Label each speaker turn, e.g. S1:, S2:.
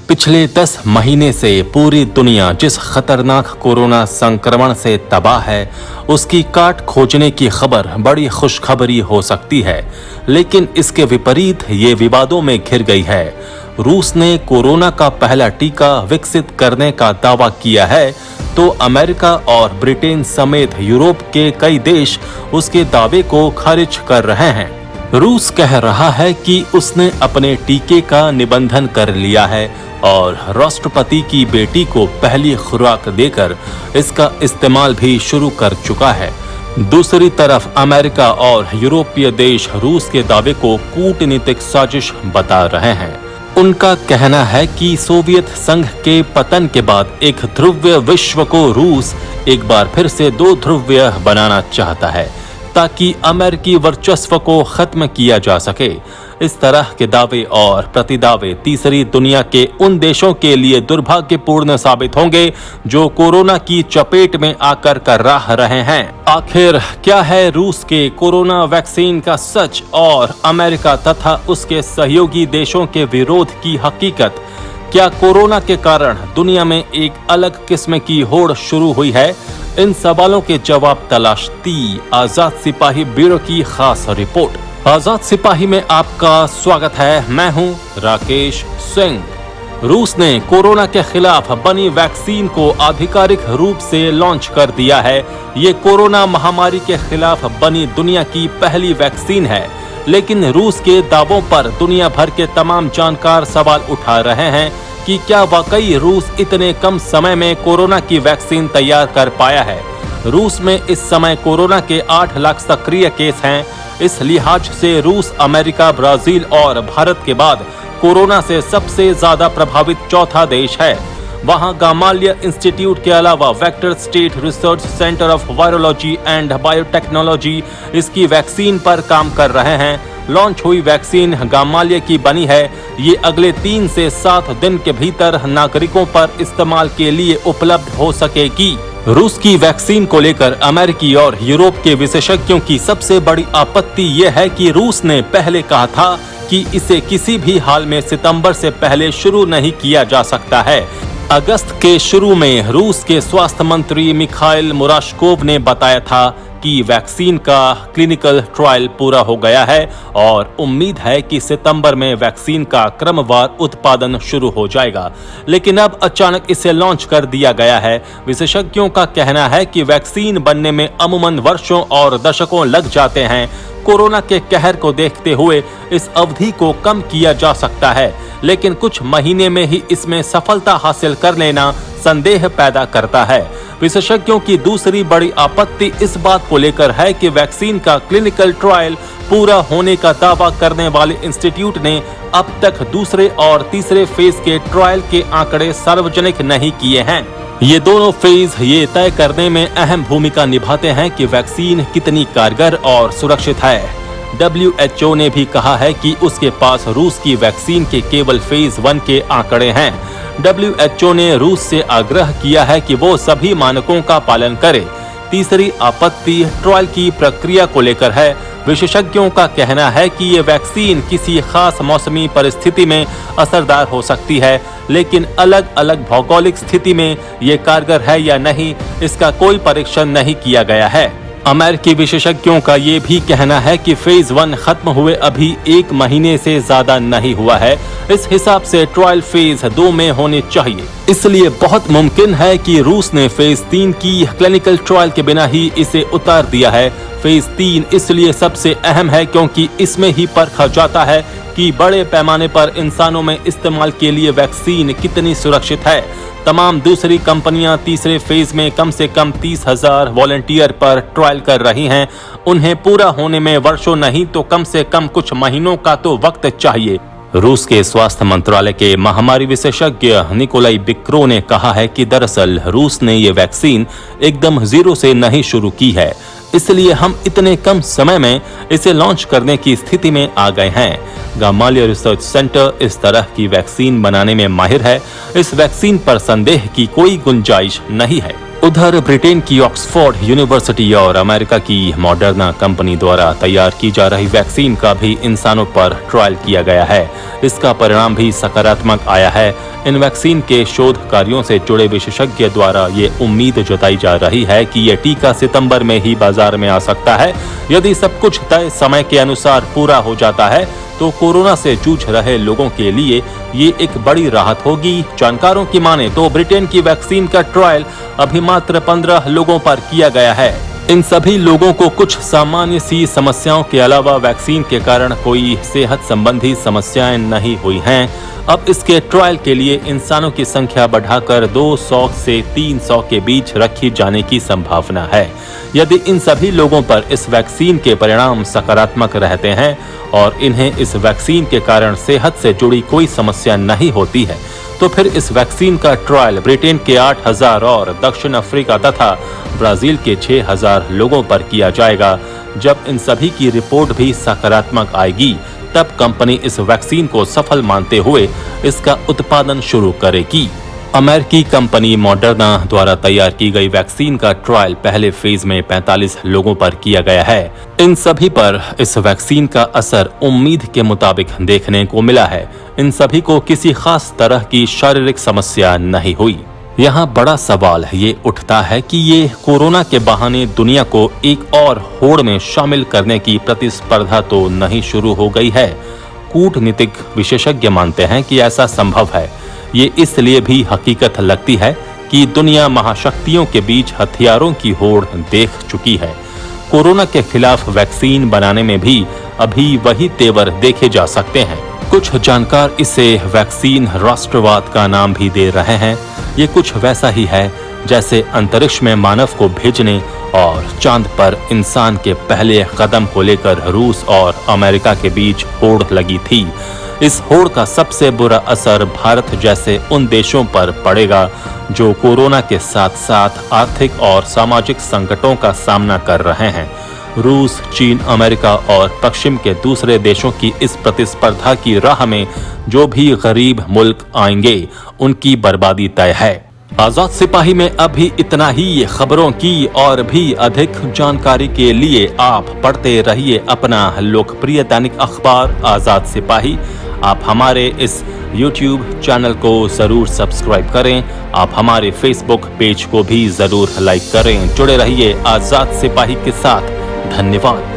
S1: पिछले 10 महीने से पूरी दुनिया जिस खतरनाक कोरोना संक्रमण से तबाह है, उसकी काट खोजने की खबर बड़ी खुशखबरी हो सकती है, लेकिन इसके विपरीत ये विवादों में घिर गई है। रूस ने कोरोना का पहला टीका विकसित करने का दावा किया है, तो अमेरिका और ब्रिटेन समेत यूरोप के कई देश उसके दावे को खारिज कर रहे हैं। रूस कह रहा है कि उसने अपने टीके का निबंधन कर लिया है और राष्ट्रपति की बेटी को पहली खुराक देकर इसका इस्तेमाल भी शुरू कर चुका है। दूसरी तरफ अमेरिका और यूरोपीय देश रूस के दावे को कूटनीतिक साजिश बता रहे हैं। उनका कहना है कि सोवियत संघ के पतन के बाद एक ध्रुवीय विश्व को रूस एक बार फिर से दो ध्रुवीय बनाना चाहता है, ताकि अमेरिकी वर्चस्व को खत्म किया जा सके। इस तरह के दावे और प्रतिदावे तीसरी दुनिया के उन देशों के लिए दुर्भाग्यपूर्ण साबित होंगे जो कोरोना की चपेट में आकर कराह रहे हैं। आखिर क्या है रूस के कोरोना वैक्सीन का सच और अमेरिका तथा उसके सहयोगी देशों के विरोध की हकीकत? क्या कोरोना के कारण दुनिया में एक अलग किस्म की होड़ शुरू हुई है? इन सवालों के जवाब तलाशती आजाद सिपाही ब्यूरो की खास रिपोर्ट। आजाद सिपाही में आपका स्वागत है। मैं हूं राकेश सिंह। रूस ने कोरोना के खिलाफ बनी वैक्सीन को आधिकारिक रूप से लॉन्च कर दिया है। ये कोरोना महामारी के खिलाफ बनी दुनिया की पहली वैक्सीन है, लेकिन रूस के दावों पर दुनिया भर के तमाम जानकार सवाल उठा रहे हैं कि क्या वाकई रूस इतने कम समय में कोरोना की वैक्सीन तैयार कर पाया है। रूस में इस समय कोरोना के 8 लाख सक्रिय केस हैं। इस लिहाज से रूस अमेरिका, ब्राजील और भारत के बाद कोरोना से सबसे ज्यादा प्रभावित चौथा देश है। वहां गामालिया इंस्टीट्यूट के अलावा vector state research centre of virology and biotechnology इसकी वैक्सीन पर काम कर रहे हैं। लॉन्च हुई वैक्सीन गामालिया की बनी है। ये अगले 3 से 7 दिन के भीतर नागरिकों पर इस्तेमाल के लिए उपलब्ध हो सकेगी। रूस की वैक्सीन को लेकर अमेरिकी और यूरोप के विशेषज्ञों की सबसे बड़ी आपत्ति ये है कि रूस ने पहले कहा था कि इसे किसी भी हाल में सितंबर से पहले शुरू नहीं किया जा सकता है। अगस्त के शुरू में रूस के स्वास्थ्य मंत्री मिखाइल मुराशकोव ने बताया था कि वैक्सीन का क्लिनिकल ट्रायल पूरा हो गया है और उम्मीद है कि सितंबर में वैक्सीन का क्रमवार उत्पादन शुरू हो जाएगा, लेकिन अब अचानक इसे लॉन्च कर दिया गया है। विशेषज्ञों का कहना है कि वैक्सीन बनने में अमूमन वर्षों और दशकों लग जाते हैं। कोरोना के कहर को देखते हुए इस अवधि को कम किया जा सकता है, लेकिन कुछ महीने में ही इसमें सफलता हासिल कर लेना संदेह पैदा करता है। विशेषज्ञों की दूसरी बड़ी आपत्ति इस बात को लेकर है कि वैक्सीन का क्लिनिकल ट्रायल पूरा होने का दावा करने वाले इंस्टीट्यूट ने अब तक दूसरे और तीसरे फेज के ट्रायल के आंकड़े सार्वजनिक नहीं किए हैं। ये दोनों फेज ये तय करने में अहम भूमिका निभाते हैं कि वैक्सीन कितनी कारगर और सुरक्षित है। WHO ने भी कहा है कि उसके पास रूस की वैक्सीन के केवल फेज 1 के आंकड़े हैं। WHO ने रूस से आग्रह किया है कि वो सभी मानकों का पालन करे। तीसरी आपत्ति ट्रायल की प्रक्रिया को लेकर है। विशेषज्ञों का कहना है कि ये वैक्सीन किसी खास मौसमी परिस्थिति में असरदार हो सकती है, लेकिन अलग अलग भौगोलिक स्थिति में ये कारगर है या नहीं, इसका कोई परीक्षण नहीं किया गया है। अमेरिकी विशेषज्ञों का ये भी कहना है कि फेज 1 खत्म हुए अभी 1 महीने से ज्यादा नहीं हुआ है। इस हिसाब से ट्रायल फेज 2 में होने चाहिए। इसलिए बहुत मुमकिन है कि रूस ने फेज 3 की क्लिनिकल ट्रायल के बिना ही इसे उतार दिया है। फेज 3 इसलिए सबसे अहम है क्योंकि इसमें ही परखा जाता है कि बड़े पैमाने पर इंसानों में इस्तेमाल के लिए वैक्सीन कितनी सुरक्षित है। तमाम दूसरी कंपनियां तीसरे फेज में कम से कम 30,000 वॉलंटियर पर ट्रायल कर रही हैं। उन्हें पूरा होने में वर्षों नहीं तो कम से कम कुछ महीनों का तो वक्त चाहिए। रूस के स्वास्थ्य मंत्रालय के महामारी विशेषज्ञ निकोलाई बिक्रो ने कहा है कि दरअसल रूस ने ये वैक्सीन एकदम जीरो से नहीं शुरू की है, इसलिए हम इतने कम समय में इसे लॉन्च करने की स्थिति में आ गए हैं। गामालिया रिसर्च सेंटर इस तरह की वैक्सीन बनाने में माहिर है। इस वैक्सीन पर संदेह की कोई गुंजाइश नहीं है। उधर ब्रिटेन की ऑक्सफोर्ड यूनिवर्सिटी और अमेरिका की मॉडर्ना कंपनी द्वारा तैयार की जा रही वैक्सीन का भी इंसानों पर ट्रायल किया गया है। इसका परिणाम भी सकारात्मक आया है। इन वैक्सीन के शोध कार्यों से जुड़े विशेषज्ञ द्वारा ये उम्मीद जताई जा रही है कि ये टीका सितंबर में ही बाजार में आ सकता है। यदि सब कुछ तय समय के अनुसार पूरा हो जाता है तो कोरोना से जूझ रहे लोगों के लिए ये एक बड़ी राहत होगी। जानकारों की माने तो ब्रिटेन की वैक्सीन का ट्रायल अभी मात्र 15 लोगों पर किया गया है। इन सभी लोगों को कुछ सामान्य सी समस्याओं के अलावा वैक्सीन के कारण कोई सेहत संबंधी समस्याएं नहीं हुई हैं। अब इसके ट्रायल के लिए इंसानों की संख्या बढ़ाकर 200 से 300 के बीच रखी जाने की संभावना है। यदि इन सभी लोगों पर इस वैक्सीन के परिणाम सकारात्मक रहते हैं और इन्हें इस वैक्सीन के कारण सेहत से जुड़ी कोई समस्या नहीं होती है तो फिर इस वैक्सीन का ट्रायल ब्रिटेन के 8,000 और दक्षिण अफ्रीका तथा ब्राजील के 6,000 लोगों पर किया जाएगा। जब इन सभी की रिपोर्ट भी सकारात्मक आएगी तब कंपनी इस वैक्सीन को सफल मानते हुए इसका उत्पादन शुरू करेगी। अमेरिकी कंपनी मॉडर्ना द्वारा तैयार की गई वैक्सीन का ट्रायल पहले फेज में 45 लोगों पर किया गया है। इन सभी पर इस वैक्सीन का असर उम्मीद के मुताबिक देखने को मिला है। इन सभी को किसी खास तरह की शारीरिक समस्या नहीं हुई। यहाँ बड़ा सवाल ये उठता है कि ये कोरोना के बहाने दुनिया को एक और होड़ में शामिल करने की प्रतिस्पर्धा तो नहीं शुरू हो गई है। कूटनीतिक विशेषज्ञ मानते हैं कि ऐसा संभव है। ये इसलिए भी हकीकत लगती है कि दुनिया महाशक्तियों के बीच हथियारों की होड़ देख चुकी है। कोरोना के खिलाफ वैक्सीन बनाने में भी अभी वही तेवर देखे जा सकते हैं। कुछ जानकार इसे वैक्सीन राष्ट्रवाद का नाम भी दे रहे हैं। ये कुछ वैसा ही है जैसे अंतरिक्ष में मानव को भेजने और चांद पर इंसान के पहले कदम को लेकर रूस और अमेरिका के बीच होड़ लगी थी। इस होड़ का सबसे बुरा असर भारत जैसे उन देशों पर पड़ेगा जो कोरोना के साथ साथ आर्थिक और सामाजिक संकटों का सामना कर रहे हैं। रूस, चीन, अमेरिका और पश्चिम के दूसरे देशों की इस प्रतिस्पर्धा की राह में जो भी गरीब मुल्क आएंगे उनकी बर्बादी तय है। आजाद सिपाही में अभी इतना ही। खबरों की और भी अधिक जानकारी के लिए आप पढ़ते रहिए अपना लोकप्रिय दैनिक अखबार आजाद सिपाही। आप हमारे इस YouTube चैनल को जरूर सब्सक्राइब करें। आप हमारे Facebook पेज को भी जरूर लाइक करें। जुड़े रहिए आजाद सिपाही के साथ। धन्यवाद।